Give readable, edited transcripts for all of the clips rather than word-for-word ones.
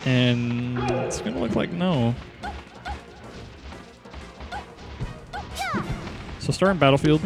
And it's going to look like no. So starting Battlefield.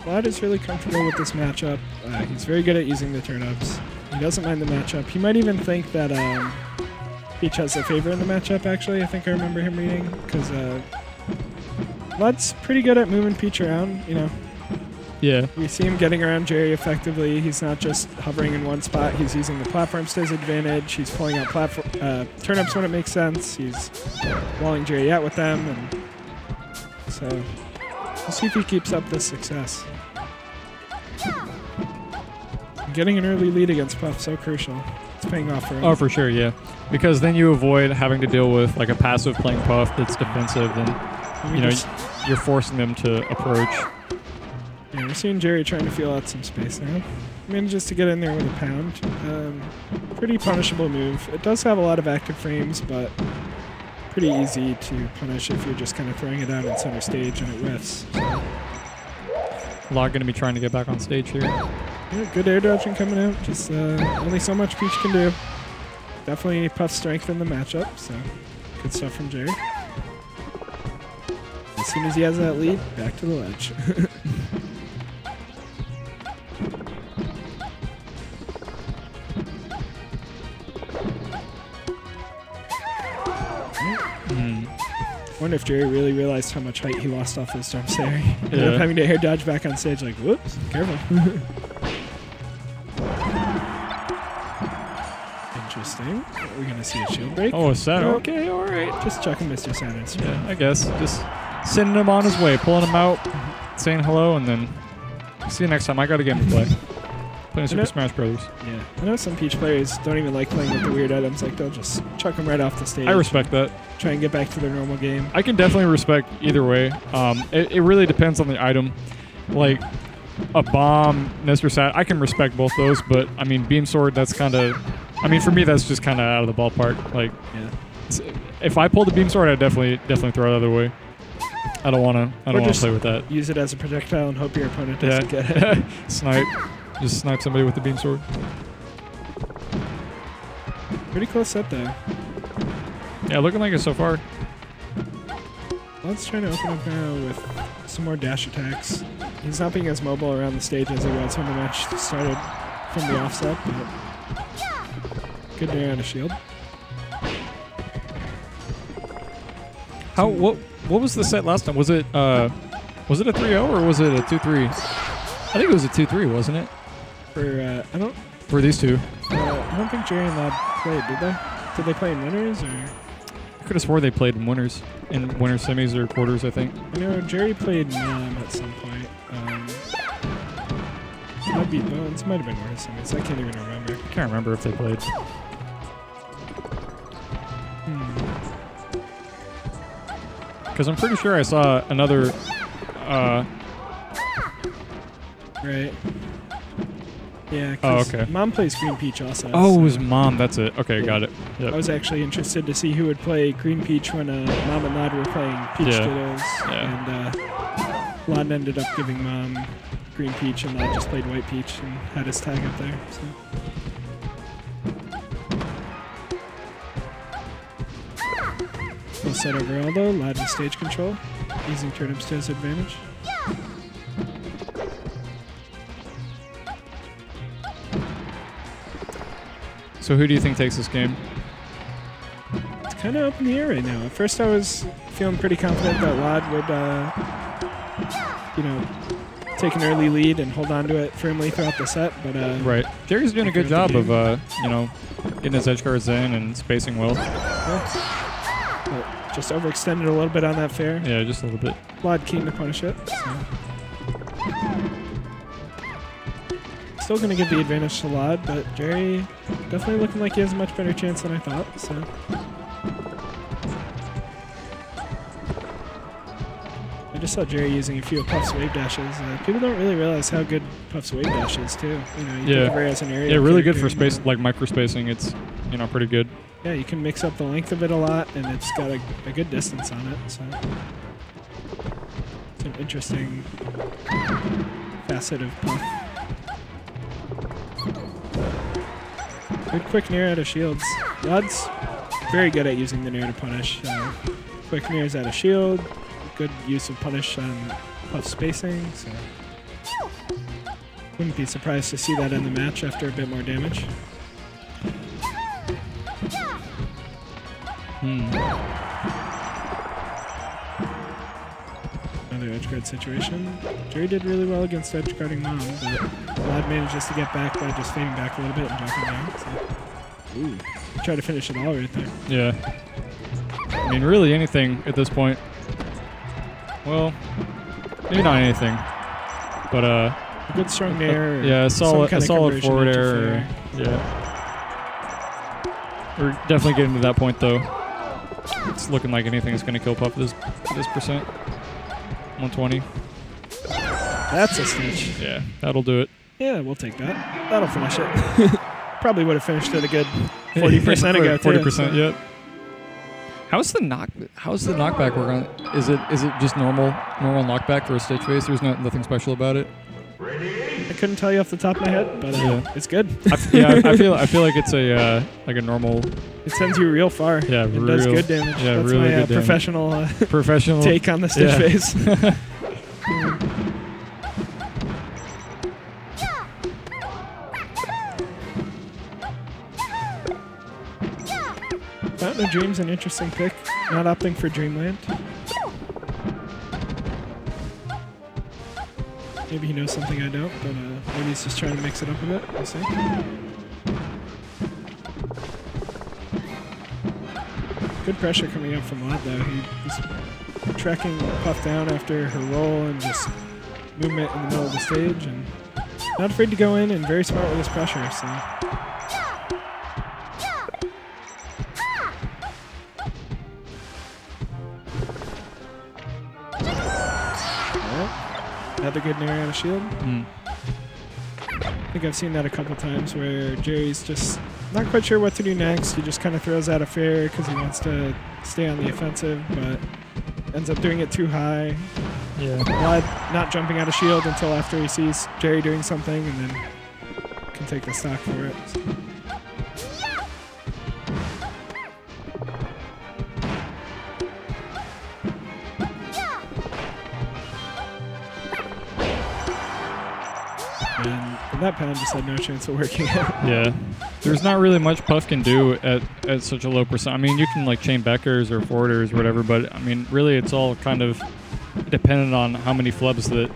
lloD is really comfortable with this matchup. He's very good at using the turnips. He doesn't mind the matchup. He might even think that Peach has a favor in the matchup, actually. I think I remember him reading, because lloD's pretty good at moving Peach around, you know. Yeah. We see him getting around Jerry effectively. He's not just hovering in one spot. He's using the platforms to his advantage. He's pulling out turnips when it makes sense. He's walling Jerry out with them. And so we'll see if he keeps up this success. Getting an early lead against Puff, so crucial. It's paying off for him. Oh, for sure, yeah. Because then you avoid having to deal with like a passive playing Puff that's defensive, and you know you're forcing them to approach. Yeah, we're seeing Jerry trying to feel out some space now. Manages to get in there with a pound. Pretty punishable move. It does have a lot of active frames, but pretty easy to punish if you're just kind of throwing it out in center stage and it whiffs. So. lloD going to be trying to get back on stage here. Yeah, good air dodging coming out. Just only so much Peach can do. Definitely Puff's strength in the matchup, so good stuff from Jerry. As soon as he has that lead, back to the ledge. Wonder if Jerry really realized how much height he lost off his jumps there. He ended up having to air dodge back on stage like, whoops, careful. Interesting. We're going to see a shield break. Oh, a set. Oh. Okay, all right. Just chucking Mr. Saturn's. Yeah, I guess. Just sending him on his way, pulling him out, saying hello, and then see you next time. I got a game to play. Playing Super Smash Brothers. Yeah. I know some Peach players don't even like playing with the weird items. Like, they'll just chuck them right off the stage. I respect that. Try and get back to their normal game. I can definitely respect either way. It really depends on the item. Like, a bomb, Mr. Sat, I can respect both those, but, I mean, Beam Sword, that's kind of... I mean, for me, that's just kind of out of the ballpark. Like, if I pulled the Beam Sword, I'd definitely throw it the other way. I don't want to play with that. Use it as a projectile and hope your opponent doesn't get it. Snipe. Just snipe somebody with the Beam Sword. Pretty close set, though. Yeah, looking like it so far. lloD's trying to open up now with some more dash attacks. He's not being as mobile around the stage as he was when the match started from the offset, but good nair on a shield. What was the set last time? Was it a 3-0 or was it a 2-3? I think it was a 2-3, wasn't it? For these two. I don't think Jerry and lloD played, did they? Did they play in winners or? I could have swore they played in winners semis or quarters, I think. I know Jerry played Mom at some point. Might be Bones. Might have been winners semis. I can't even remember. I can't remember if they played. Because I'm pretty sure I saw another. Right. Yeah. Oh, okay. Mom plays Green Peach also. Oh, so it was Mom. That's it. Okay, got it. Yep. I was actually interested to see who would play Green Peach when Mom and lloD were playing Peach Dittos. Yeah. And lloD ended up giving Mom Green Peach, and lloD just played White Peach and had his tag up there. So. Full set overall though. lloD with stage control, using turnips to his advantage. So who do you think takes this game? It's kind of up in the air right now. At first I was feeling pretty confident that lloD would, take an early lead and hold on to it firmly throughout the set. But right. Jerry's doing a good job of, getting his edge guards in and spacing well. Yeah. But just overextended a little bit on that fair. Yeah, just a little bit. lloD keen to punish it. So. Still going to give the advantage to lloD, but Jerry definitely looking like he has a much better chance than I thought. So. I just saw Jerry using a few of Puff's wave dashes. People don't really realize how good Puff's wave dash is too. You know, you think of her as an area. Yeah, really good for space, like micro spacing. It's pretty good. Yeah, you can mix up the length of it a lot, and it's got a good distance on it. So it's an interesting facet of Puff. Good quick nair out of shields. lloD's very good at using the nair to punish. Quick nairs out of shield. Good use of punish on Puff spacing. So wouldn't be surprised to see that in the match after a bit more damage. Another edge guard situation. Jerry did really well against edge guarding Mom, but lloD manages to get back by just fading back a little bit and dropping down. So, ooh, try to finish it all right there. Yeah. I mean, really anything at this point. Well, maybe not anything, but a good strong nair. Yeah, a solid forward air. Yeah. We're definitely getting to that point though. It's looking like anything is going to kill Puff this percent. 120. That's a snitch. Yeah, that'll do it. Yeah, we'll take that. That'll finish it. Probably would have finished it a good 40% ago too. 40%, so. Yep. How's the knockback work on? Is it just normal knockback for a stage phase? There's nothing special about it. I couldn't tell you off the top of my head, but it's good. I feel like it's a normal. It sends you real far. Yeah, it does good damage. Yeah, that's really my good damage. professional take on the stage phase. Fountain of Dream's an interesting pick. Not opting for Dreamland. Maybe he knows something I don't, but maybe he's just trying to mix it up a bit. We'll see. Good pressure coming up from lloD though. He's tracking Puff down after her roll and just movement in the middle of the stage, and not afraid to go in and very smart with his pressure. So. Another good nair out of shield. I think I've seen that a couple times where Jerry's just not quite sure what to do next. He just kind of throws out a fair because he wants to stay on the offensive, but ends up doing it too high. Yeah. lloD not jumping out of shield until after he sees Jerry doing something and then can take the stock for it. So. And that pound just had no chance of working out. Yeah. There's not really much Puff can do at such a low percent. I mean, you can like chain backers or forwarders or whatever, but I mean, really it's all kind of dependent on how many flubs that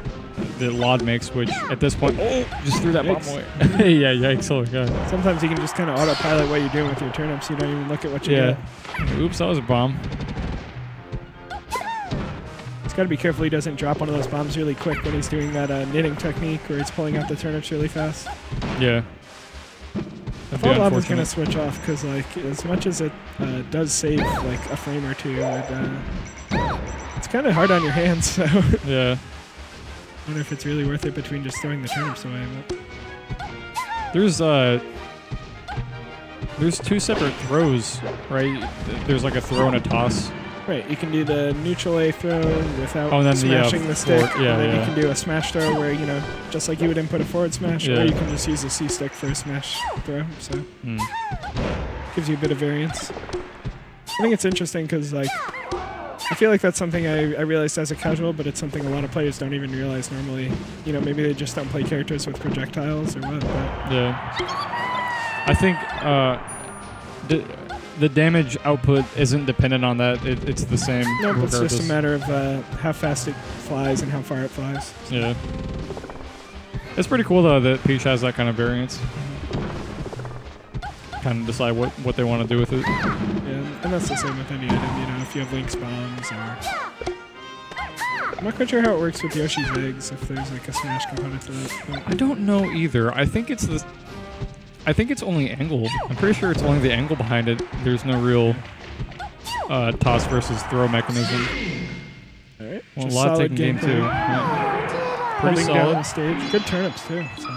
lloD makes, which at this point, just threw that bomb away. Yeah, yikes. Oh, God. Sometimes you can just kind of autopilot what you're doing with your turnips. You don't even look at what you get. Oops, that was a bomb. He's got to be careful he doesn't drop one of those bombs really quick when he's doing that knitting technique where he's pulling out the turnips really fast. Yeah. lloD is going to switch off because, like, as much as it does save like a frame or two, it's kind of hard on your hands. So yeah. I wonder if it's really worth it between just throwing the turnips away. But there's two separate throws, right? There's like a throw and a toss. Right, you can do the neutral A throw without smashing the stick. Forward, and then you can do a smash throw where, you know, just like you would input a forward smash, or you can just use a C stick for a smash throw. So gives you a bit of variance. I think it's interesting because, like, I feel like that's something I realized as a casual, but it's something a lot of players don't even realize normally. You know, maybe they just don't play characters with projectiles or what. But yeah. I think the damage output isn't dependent on that. It's the same. No, it's just a matter of how fast it flies and how far it flies. So. Yeah. It's pretty cool, though, that Peach has that kind of variance. Kind of decide what they want to do with it. Yeah, and that's the same with any item, you know, if you have Link's bombs or... I'm not quite sure how it works with Yoshi's eggs, if there's like a smash component to that. But I don't know either. I think it's only angle. I'm pretty sure it's only the angle behind it. There's no real toss versus throw mechanism. Alright. Well, a lot taking game 2. Yeah. Pretty Holding solid. down the stage. Good turnips too. So.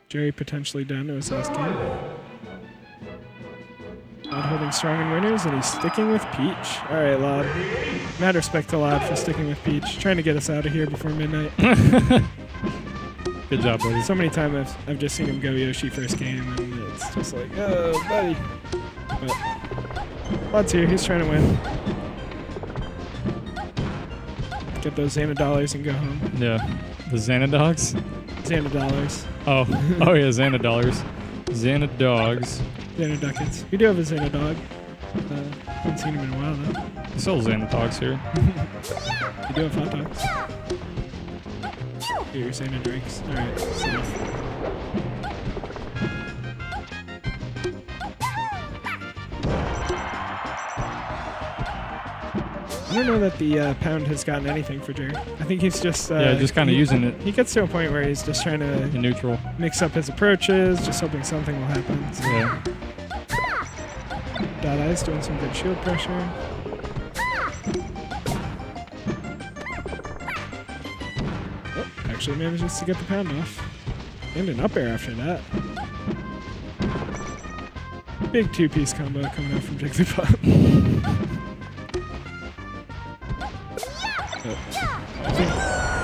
Jerry potentially down to his last game. lloD holding strong in winners, and he's sticking with Peach. Alright, lloD. Mad respect to lloD for sticking with Peach. Trying to get us out of here before midnight. Good job, buddy. So many times I've just seen him go Yoshi first game, and it's just like, oh, buddy. But lloD's here. He's trying to win. Get those Xanadollars and go home. Yeah. The Xanadogs? Xanadollars. Oh. Oh, yeah, Xanadollars. Xanadogs. Xanaduckets. We do have a Xanadog. Haven't seen him in a while, though. They sell Xanadogs here. We do have hot dogs. Here, your Xanadrinks. Alright, safe. I don't know that the pound has gotten anything for Jerry. I think he's just... yeah, just kind of using it. He gets to a point where he's just trying to... in neutral. Mix up his approaches, just hoping something will happen. So. Yeah. lloD's doing some good shield pressure. Oh, actually manages to get the pound off. And an up air after that. Big two-piece combo coming out from Jigglypuff. I think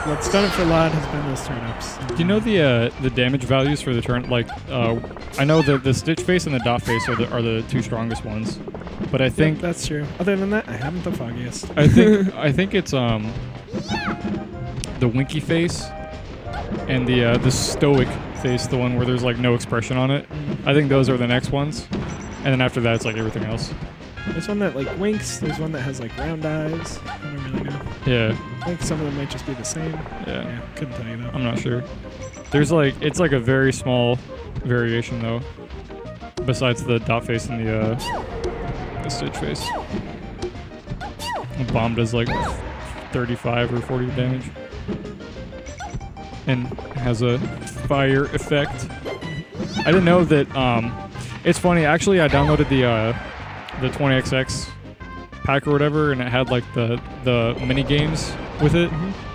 what's done it for lloD has been those turn-ups. Do you know the damage values for the turn? Like, I know that the Stitch face and the Dot face are the two strongest ones, but I think that's true. Other than that, I haven't the foggiest. I think it's the Winky face and the Stoic face, the one where there's like no expression on it. I think those are the next ones, and then after that it's like everything else. There's one that like winks. There's one that has like round eyes. I don't really know. Yeah. I think some of them might just be the same. Yeah. Couldn't tell you though. I'm not sure. There's like it's like a very small variation though, besides the Dot face and the Stitch face. The bomb does like 35 or 40 damage, and has a fire effect. I didn't know that. It's funny actually. I downloaded the 20XX pack or whatever, and it had like the mini games with it,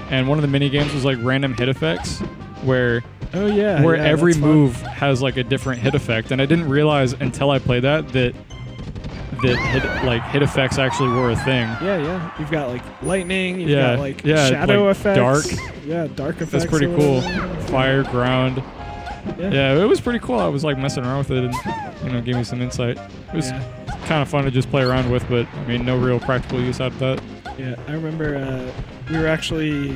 and one of the mini games was like random hit effects, where every move has like a different hit effect, and I didn't realize until I played that hit effects actually were a thing. Yeah. You've got like lightning. You've got like shadow like effects. Dark. Yeah, dark effects. That's pretty cool. Fire, ground. Yeah, it was pretty cool. I was like messing around with it, and gave me some insight. It was kind of fun to just play around with, but I mean, no real practical use out of that. Yeah, I remember we were actually.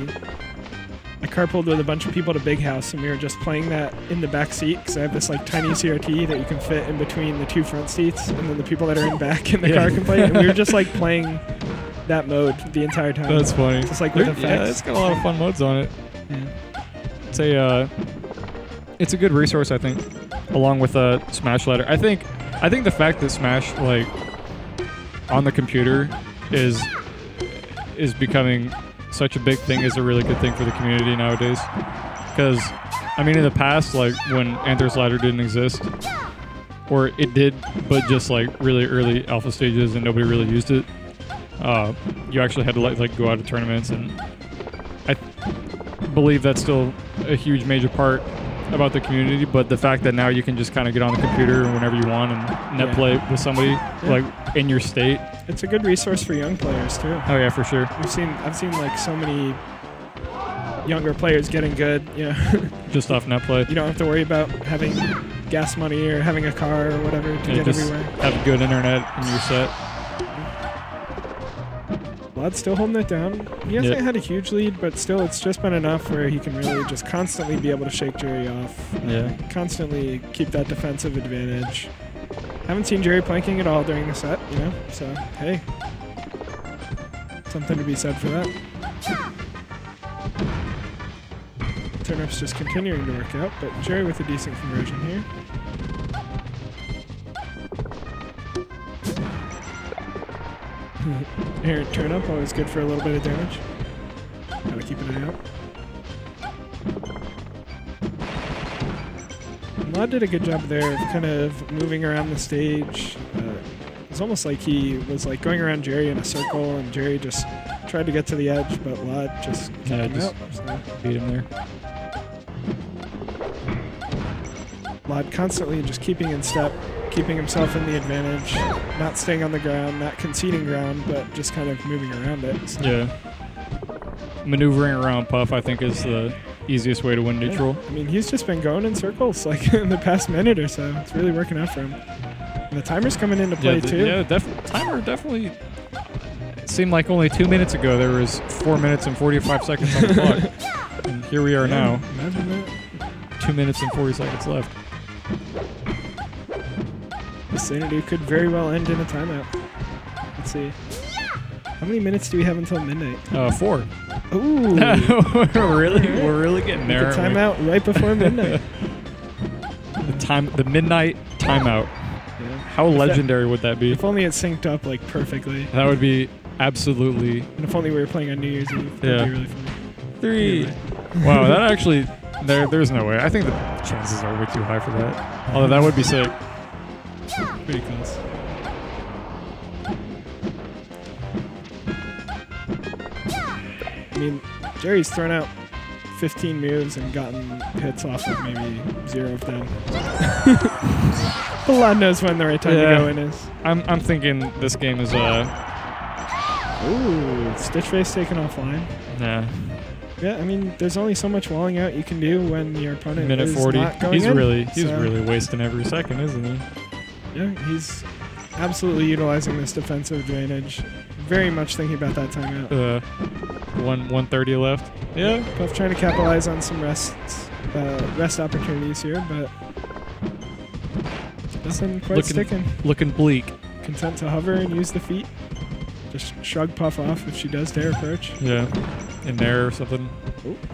I carpooled with a bunch of people to Big House, and we were just playing that in the back seat because I have this like tiny CRT that you can fit in between the two front seats, and then the people that are in back in the car can play. And we were just like playing that mode the entire time. That's funny. Just like with effects. Yeah, it's got a lot of fun modes on it. Yeah. It's a good resource, I think, along with Smash Ladder. I think the fact that Smash like on the computer is becoming such a big thing is a really good thing for the community nowadays. Because, I mean, in the past, like when Anthra's Ladder didn't exist, or it did, but just like really early alpha stages and nobody really used it, you actually had to like go out to tournaments, and I believe that's still a huge major part about the community. But the fact that now you can just kind of get on the computer whenever you want and net play with somebody like in your state. It's a good resource for young players too. Oh yeah, for sure. I've seen like so many younger players getting good. Just off net play. You don't have to worry about having gas money or having a car or whatever to get everywhere. Have good internet in your set. lloD's still holding it down. He hasn't had a huge lead, but still it's just been enough where he can really just constantly be able to shake Jerry off. Constantly keep that defensive advantage. Haven't seen Jerry planking at all during the set, so hey. Something to be said for that. Turnip's just continuing to work out, but Jerry with a decent conversion here. Errant turnip, always good for a little bit of damage. Gotta keep an eye out. lloD did a good job there of kind of moving around the stage. It's almost like he was like going around Jerry in a circle, and Jerry just tried to get to the edge, but lloD just kicked him out. So. Beat him there. lloD constantly just keeping in step, keeping himself in the advantage, not staying on the ground, not conceding ground, but just kind of moving around it. So. Yeah. Maneuvering around Puff, I think, is the easiest way to win neutral. I mean, he's just been going in circles like in the past minute or so. It's really working out for him. And the timer's coming into play too. Yeah, timer definitely. It seemed like only 2 minutes ago there was 4 minutes and 45 seconds on the clock, and here we are now. Imagine that. 2 minutes and 40 seconds left. The Xanadu could very well end in a timeout. Let's see. How many minutes do we have until midnight? 4. Ooh. We're really getting there. The timeout right before midnight. The midnight timeout. Yeah. How legendary would that be? If only it synced up like perfectly. That would be absolutely. And if only we were playing on New Year's Eve. That'd be really funny. 3. Wow, that actually. There's no way. I think the chances are way too high for that. Although that would be sick. Pretty close. I mean, Jerry's thrown out 15 moves and gotten hits off of maybe 0 of them. But lloD knows when the right time to go in is. I'm thinking this game is Ooh, Stitch Face taken offline. Yeah. Yeah, I mean, there's only so much walling out you can do when your opponent minute is 40. not going He's in. really wasting every second, isn't he? Yeah, he's absolutely utilizing this defensive drainage. Very much thinking about that timeout. 1:30 left. Yeah. Puff trying to capitalize on some rest opportunities here, but nothing quite sticking. Looking bleak. Content to hover and use the feet. Just shrug Puff off if she does dare approach. Yeah. In there or something.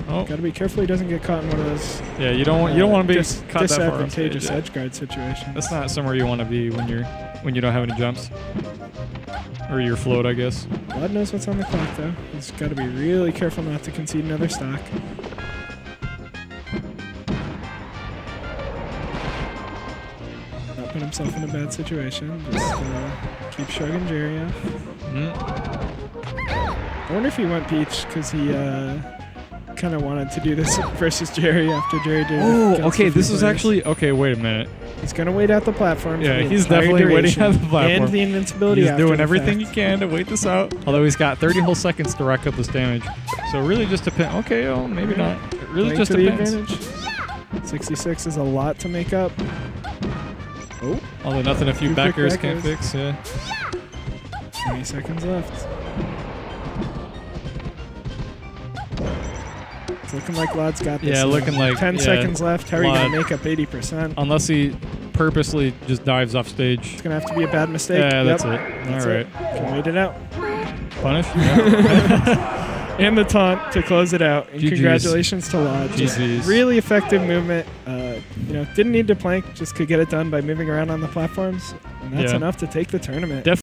Oh. Gotta be careful he doesn't get caught in one of those. Yeah, you don't want to be caught that far. Disadvantageous edge guard situations. That's not somewhere you want to be when you don't have any jumps. Or your float, I guess. lloD knows what's on the clock though. He's got to be really careful not to concede another stock. Not put himself in a bad situation. Just keep shrugging Jerry off. I wonder if he went Peach because he kind of wanted to do this versus Jerry after Jerry did. Oh, okay. This is actually okay. Wait a minute. He's gonna wait out the platform. Yeah, he's definitely waiting out the platform. And the invincibility. He's doing everything he can to wait this out. Although he's got 30 whole seconds to rack up this damage. So it really just depends. Okay, oh, maybe not. It really just depends. 66 is a lot to make up. Oh. Although nothing a few backers can't fix. Yeah. 20 seconds left. It's looking like lloD's got this. Yeah, looking like 10 seconds left. How are you going to make up 80%? Unless he purposely just dives off stage. It's going to have to be a bad mistake. Yeah, that's it. All right. Can wait it out. Punish? And the taunt to close it out. And congratulations to lloD. GG's. Really effective movement. Didn't need to plank, just could get it done by moving around on the platforms. And that's enough to take the tournament.